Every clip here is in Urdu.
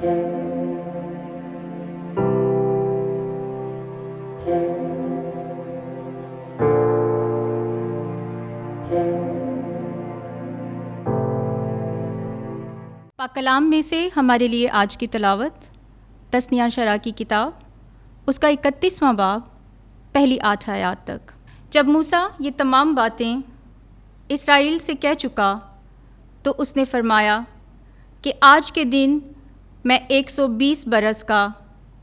پاک کلام میں سے ہمارے لیے آج کی تلاوت تثنیہ شرح کی کتاب، اس کا 31واں باب، پہلی 8 آیات تک۔ جب موسیٰ یہ تمام باتیں اسرائیل سے کہہ چکا تو اس نے فرمایا کہ آج کے دن میں 120 برس کا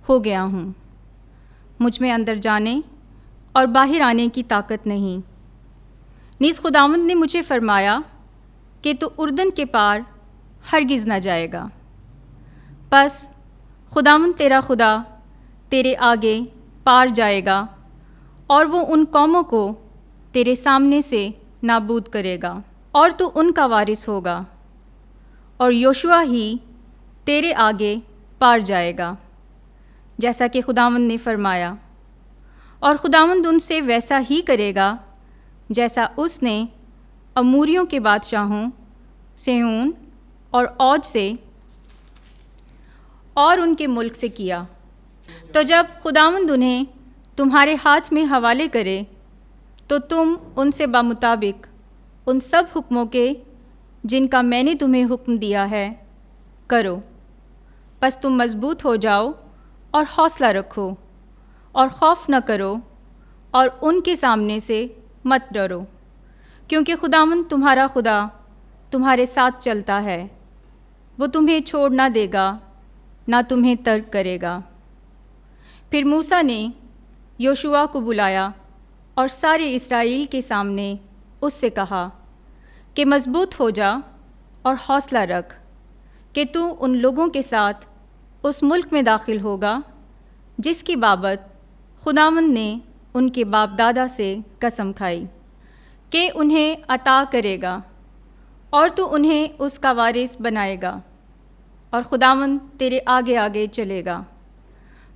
ہو گیا ہوں، مجھ میں اندر جانے اور باہر آنے کی طاقت نہیں۔ نیز خداوند نے مجھے فرمایا کہ تو اردن کے پار ہرگز نہ جائے گا۔ پس خداوند تیرا خدا تیرے آگے پار جائے گا اور وہ ان قوموں کو تیرے سامنے سے نابود کرے گا اور تو ان کا وارث ہوگا، اور یوشوا ہی تیرے آگے پار جائے گا، جیسا کہ خداوند نے فرمایا۔ اور خداوند ان سے ویسا ہی کرے گا جیسا اس نے اموریوں کے بادشاہوں سیہون اور اوج سے اور ان کے ملک سے کیا۔ تو جب خداوند انہیں تمہارے ہاتھ میں حوالے کرے تو تم ان سے بمطابق ان سب حکموں کے جن کا میں نے تمہیں حکم دیا ہے کرو۔ پس تم مضبوط ہو جاؤ اور حوصلہ رکھو اور خوف نہ کرو اور ان کے سامنے سے مت ڈرو، کیونکہ خداوند تمہارا خدا تمہارے ساتھ چلتا ہے، وہ تمہیں چھوڑ نہ دے گا نہ تمہیں ترک کرے گا۔ پھر موسیٰ نے یوشوا کو بلایا اور سارے اسرائیل کے سامنے اس سے کہا کہ مضبوط ہو جا اور حوصلہ رکھ کہ تو ان لوگوں کے ساتھ اس ملک میں داخل ہوگا جس کی بابت خداوند نے ان کے باپ دادا سے قسم کھائی کہ انہیں عطا کرے گا، اور تو انہیں اس کا وارث بنائے گا، اور خداوند تیرے آگے آگے چلے گا،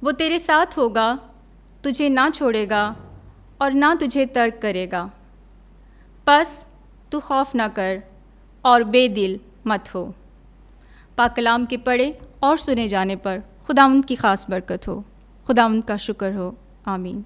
وہ تیرے ساتھ ہوگا، تجھے نہ چھوڑے گا اور نہ تجھے ترک کرے گا۔ پس تو خوف نہ کر اور بے دل مت ہو۔ پاک کلام کے پڑھے اور سنے جانے پر خداوند کی خاص برکت ہو۔ خداوند کا شکر ہو، آمین۔